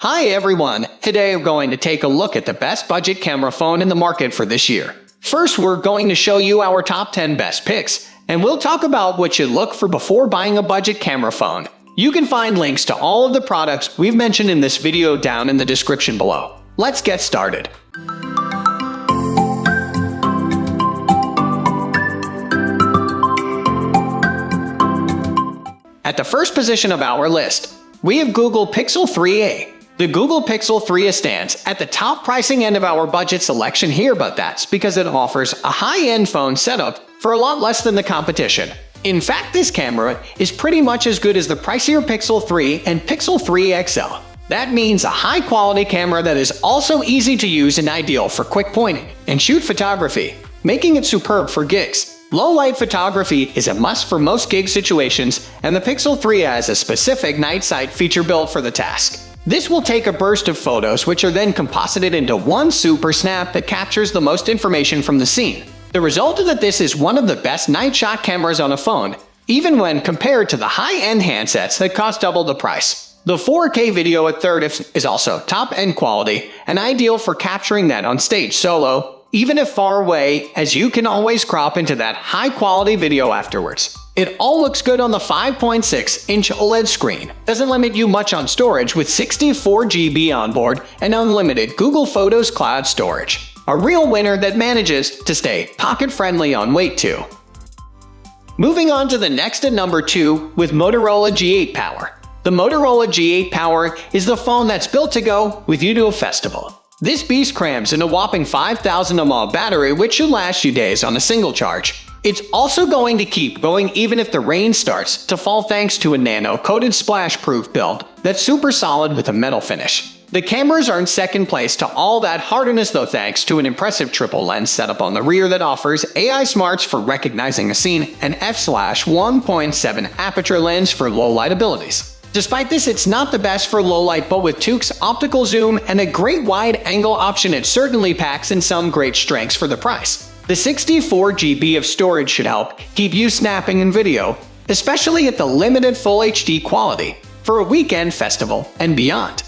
Hi everyone, today we're going to take a look at the best budget camera phone in the market for this year. First, we're going to show you our top 10 best picks, and we'll talk about what you look for before buying a budget camera phone. You can find links to all of the products we've mentioned in this video down in the description below. Let's get started. At the first position of our list, we have Google Pixel 3a. The Google Pixel 3a stands at the top pricing end of our budget selection here, but that's because it offers a high-end phone setup for a lot less than the competition. In fact, this camera is pretty much as good as the pricier Pixel 3 and Pixel 3 XL. That means a high-quality camera that is also easy to use and ideal for quick point and shoot photography, making it superb for gigs. Low-light photography is a must for most gig situations, and the Pixel 3 has a specific night sight feature built for the task. This will take a burst of photos which are then composited into one super snap that captures the most information from the scene. The result is that this is one of the best night shot cameras on a phone, even when compared to the high-end handsets that cost double the price. The 4K video at 30 is also top-end quality and ideal for capturing that on stage solo, even if far away, as you can always crop into that high-quality video afterwards. It all looks good on the 5.6-inch OLED screen, doesn't limit you much on storage with 64 GB on board and unlimited Google Photos cloud storage. A real winner that manages to stay pocket-friendly on weight too. Moving on to the next at number 2 with Motorola G8 Power. The Motorola G8 Power is the phone that's built to go with you to a festival. This beast crams in a whopping 5,000 mAh battery which should last you days on a single charge. It's also going to keep going even if the rain starts to fall thanks to a nano-coated splash-proof build that's super solid with a metal finish. The cameras are in second place to all that hardness though thanks to an impressive triple lens setup on the rear that offers AI smarts for recognizing a scene and f/1.7 aperture lens for low light abilities. Despite this, it's not the best for low light, but with 2x optical zoom and a great wide angle option, it certainly packs in some great strengths for the price. The 64 GB of storage should help keep you snapping in video, especially at the limited Full HD quality, for a weekend festival and beyond.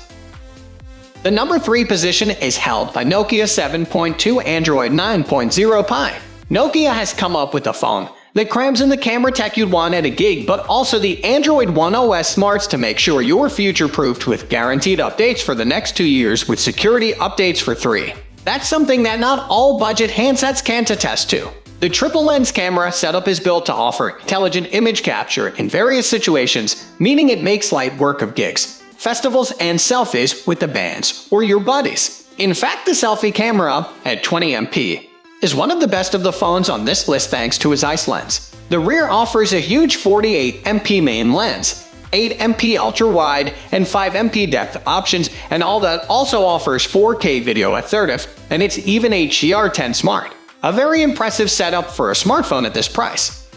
The number 3 position is held by Nokia 7.2 Android 9.0 Pi. Nokia has come up with a phone that crams in the camera tech you'd want at a gig, but also the Android One OS smarts to make sure you're future-proofed with guaranteed updates for the next 2 years with security updates for 3. That's something that not all budget handsets can attest to. The triple lens camera setup is built to offer intelligent image capture in various situations, meaning it makes light work of gigs, festivals, and selfies with the bands or your buddies. In fact, the selfie camera at 20 MP is one of the best of the phones on this list thanks to its ICE lens. The rear offers a huge 48 MP main lens, 8 MP ultra-wide, and 5 MP depth options, and all that also offers 4K video at 30, and it's even HDR10 Smart. A very impressive setup for a smartphone at this price.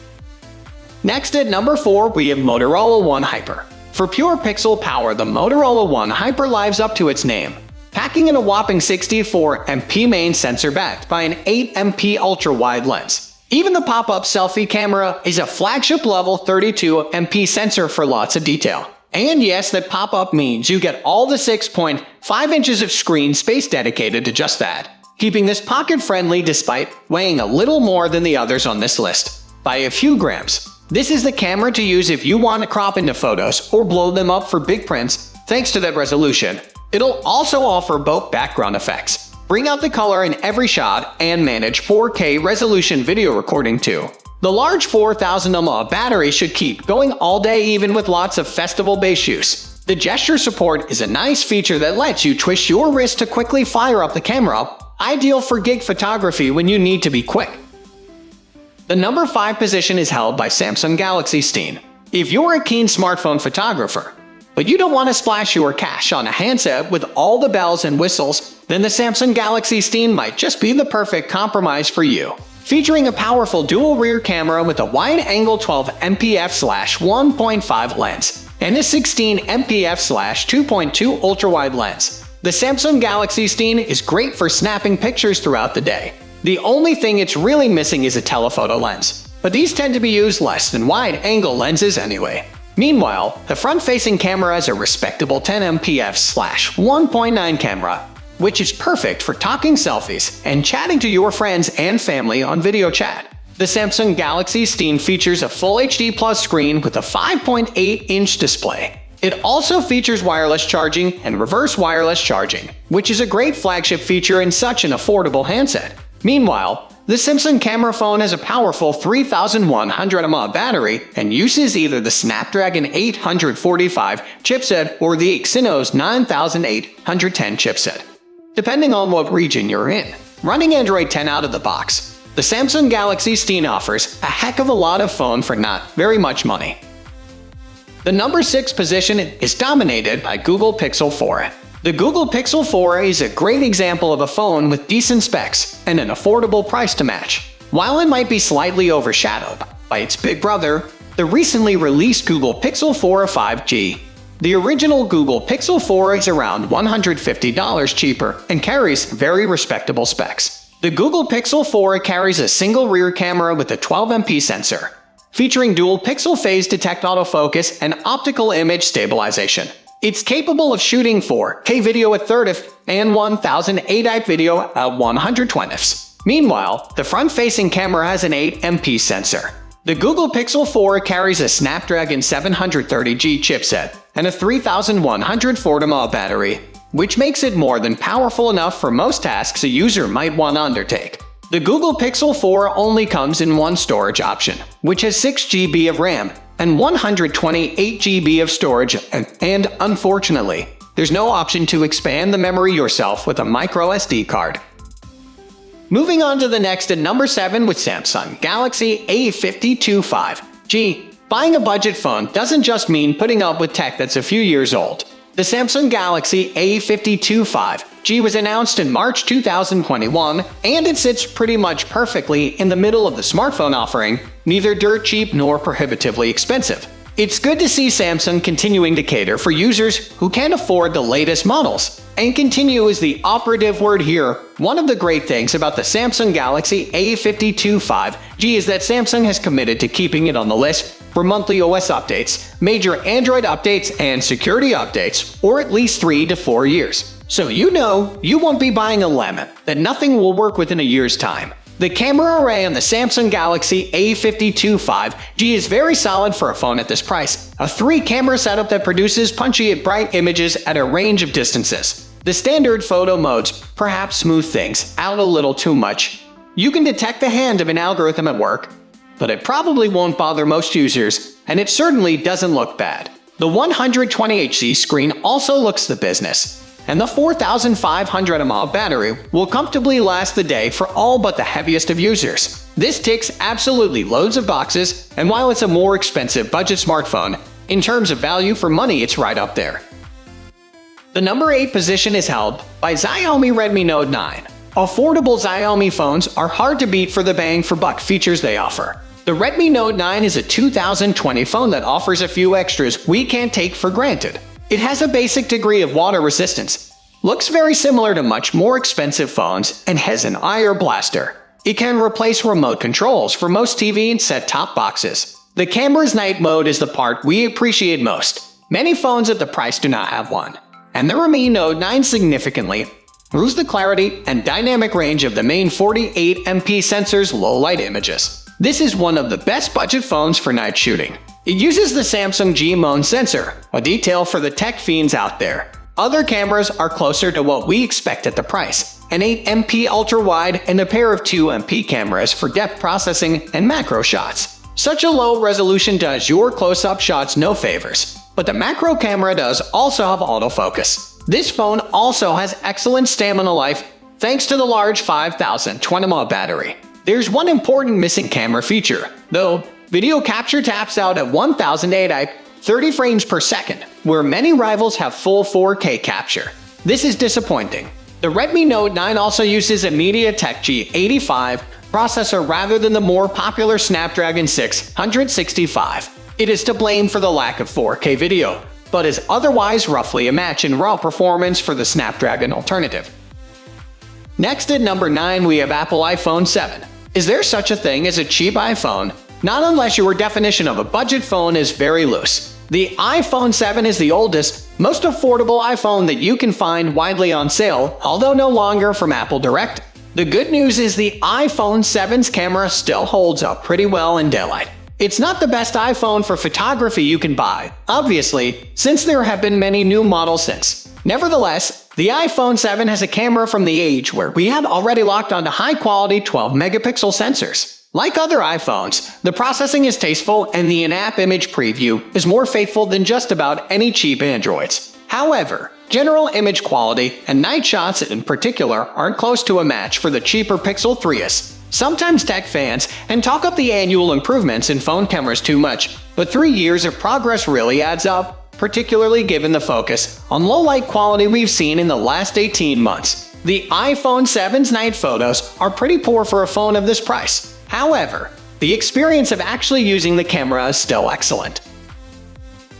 Next at number 4, we have Motorola One Hyper. For pure pixel power, the Motorola One Hyper lives up to its name, packing in a whopping 64 MP main sensor backed by an 8 MP ultra-wide lens. Even the pop-up selfie camera is a flagship-level 32 MP sensor for lots of detail. And yes, that pop-up means you get all the 6.5 inches of screen space dedicated to just that, keeping this pocket-friendly despite weighing a little more than the others on this list, by a few grams. This is the camera to use if you want to crop into photos or blow them up for big prints, thanks to that resolution. It'll also offer both background effects, bring out the color in every shot, and manage 4K resolution video recording too. The large 4,000 mAh battery should keep going all day even with lots of festival-based use. The gesture support is a nice feature that lets you twist your wrist to quickly fire up the camera, ideal for gig photography when you need to be quick. The number 5 position is held by Samsung Galaxy Steen. If you're a keen smartphone photographer, but you don't want to splash your cash on a handset with all the bells and whistles, then the Samsung Galaxy Steen might just be the perfect compromise for you. Featuring a powerful dual rear camera with a wide-angle 12 MP f/1.5 lens and a 16 MP f/2.2 ultra-wide lens, the Samsung Galaxy Steen is great for snapping pictures throughout the day. The only thing it's really missing is a telephoto lens, but these tend to be used less than wide-angle lenses anyway. Meanwhile, the front-facing camera is a respectable 10MP f/1.9 camera, which is perfect for talking selfies and chatting to your friends and family on video chat. The Samsung Galaxy Steen features a Full HD Plus screen with a 5.8-inch display. It also features wireless charging and reverse wireless charging, which is a great flagship feature in such an affordable handset. Meanwhile, the Samsung camera phone has a powerful 3100 mAh battery and uses either the Snapdragon 845 chipset or the Exynos 9810 chipset, depending on what region you're in. Running Android 10 out of the box, the Samsung Galaxy Steen offers a heck of a lot of phone for not very much money. The number 6 position is dominated by Google Pixel 4. The Google Pixel 4 is a great example of a phone with decent specs and an affordable price to match. While it might be slightly overshadowed by its big brother, the recently released Google Pixel 4 5G. The original Google Pixel 4 is around $150 cheaper and carries very respectable specs. The Google Pixel 4 carries a single rear camera with a 12MP sensor, featuring dual pixel phase detect autofocus and optical image stabilization. It's capable of shooting 4K video at 30 fps and 1080p video at 120 fps. Meanwhile, the front-facing camera has an 8MP sensor. The Google Pixel 4 carries a Snapdragon 730G chipset and a 3140 mAh battery, which makes it more than powerful enough for most tasks a user might want to undertake. The Google Pixel 4 only comes in one storage option, which has 6GB of RAM and 128GB of storage, and unfortunately, there's no option to expand the memory yourself with a micro SD card. Moving on to the next at number 7 with Samsung Galaxy A52 5G. Buying a budget phone doesn't just mean putting up with tech that's a few years old. The Samsung Galaxy A52 5G was announced in March 2021, and it sits pretty much perfectly in the middle of the smartphone offering, neither dirt cheap nor prohibitively expensive. It's good to see Samsung continuing to cater for users who can't afford the latest models. And continue is the operative word here. One of the great things about the Samsung Galaxy A52 5G is that Samsung has committed to keeping it on the list for monthly OS updates, major Android updates, and security updates, or at least 3 to 4 years. So you know you won't be buying a lemon, that nothing will work within a year's time. The camera array on the Samsung Galaxy A52 5G is very solid for a phone at this price. A 3-camera setup that produces punchy and bright images at a range of distances. The standard photo modes perhaps smooth things out a little too much. You can detect the hand of an algorithm at work, but it probably won't bother most users, and it certainly doesn't look bad. The 120Hz screen also looks the business, and the 4500 mAh battery will comfortably last the day for all but the heaviest of users. This ticks absolutely loads of boxes, and while it's a more expensive budget smartphone, in terms of value for money it's right up there. The number 8 position is held by Xiaomi Redmi Note 9. Affordable Xiaomi phones are hard to beat for the bang-for-buck features they offer. The Redmi Note 9 is a 2020 phone that offers a few extras we can't take for granted. It has a basic degree of water resistance, looks very similar to much more expensive phones, and has an IR blaster. It can replace remote controls for most TV and set-top boxes. The camera's night mode is the part we appreciate most. Many phones at the price do not have one, and the Redmi Note 9 significantly improves the clarity and dynamic range of the main 48MP sensor's low-light images. This is one of the best budget phones for night shooting. It uses the Samsung G8 sensor, a detail for the tech fiends out there. Other cameras are closer to what we expect at the price. An 8MP ultra-wide and a pair of 2MP cameras for depth processing and macro shots. Such a low resolution does your close-up shots no favors, but the macro camera does also have autofocus. This phone also has excellent stamina life thanks to the large 5020 mAh battery. There's one important missing camera feature, though. Video capture taps out at 1080p 30 frames per second, where many rivals have full 4K capture. This is disappointing. The Redmi Note 9 also uses a MediaTek G85 processor rather than the more popular Snapdragon 665. It is to blame for the lack of 4K video, but is otherwise roughly a match in raw performance for the Snapdragon alternative. Next at number 9 we have Apple iPhone 7. Is there such a thing as a cheap iPhone? Not unless your definition of a budget phone is very loose. The iPhone 7 is the oldest, most affordable iPhone that you can find widely on sale, although no longer from Apple Direct. The good news is the iPhone 7's camera still holds up pretty well in daylight. It's not the best iPhone for photography you can buy, obviously, since there have been many new models since. Nevertheless, the iPhone 7 has a camera from the age where we had already locked onto high-quality 12-megapixel sensors. Like other iPhones, the processing is tasteful and the in-app image preview is more faithful than just about any cheap Androids. However, general image quality and night shots in particular aren't close to a match for the cheaper Pixel 3s. Sometimes tech fans and talk up the annual improvements in phone cameras too much, but 3 years of progress really adds up, particularly given the focus on low-light quality we've seen in the last 18 months. The iPhone 7's night photos are pretty poor for a phone of this price. However, the experience of actually using the camera is still excellent.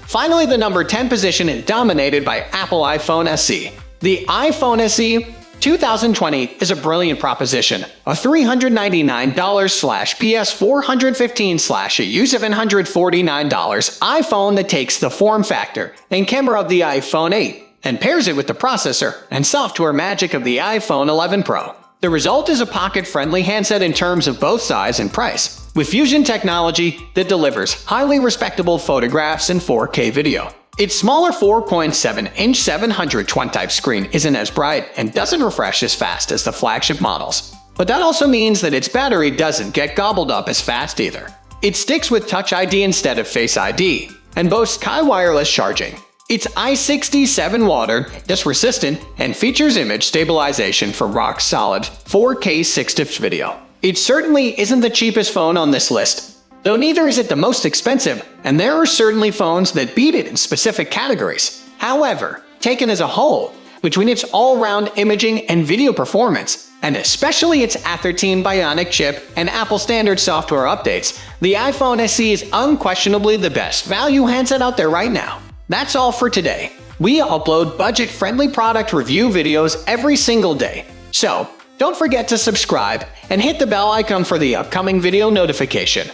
Finally, the number 10 position is dominated by Apple iPhone SE. The iPhone SE 2020 is a brilliant proposition, a $399/PS415/a $749 iPhone that takes the form factor and camera of the iPhone 8 and pairs it with the processor and software magic of the iPhone 11 Pro. The result is a pocket-friendly handset in terms of both size and price, with fusion technology that delivers highly respectable photographs and 4K video. Its smaller 4.7-inch 720-type screen isn't as bright and doesn't refresh as fast as the flagship models. But that also means that its battery doesn't get gobbled up as fast either. It sticks with Touch ID instead of Face ID, and boasts Qi wireless charging. It's I67 water, dust resistant, and features image stabilization for rock-solid 4K 60fps video. It certainly isn't the cheapest phone on this list, though neither is it the most expensive, and there are certainly phones that beat it in specific categories. However, taken as a whole, between its all-round imaging and video performance, and especially its A13 Bionic chip and Apple standard software updates, the iPhone SE is unquestionably the best value handset out there right now. That's all for today. We upload budget-friendly product review videos every single day, so don't forget to subscribe and hit the bell icon for the upcoming video notification.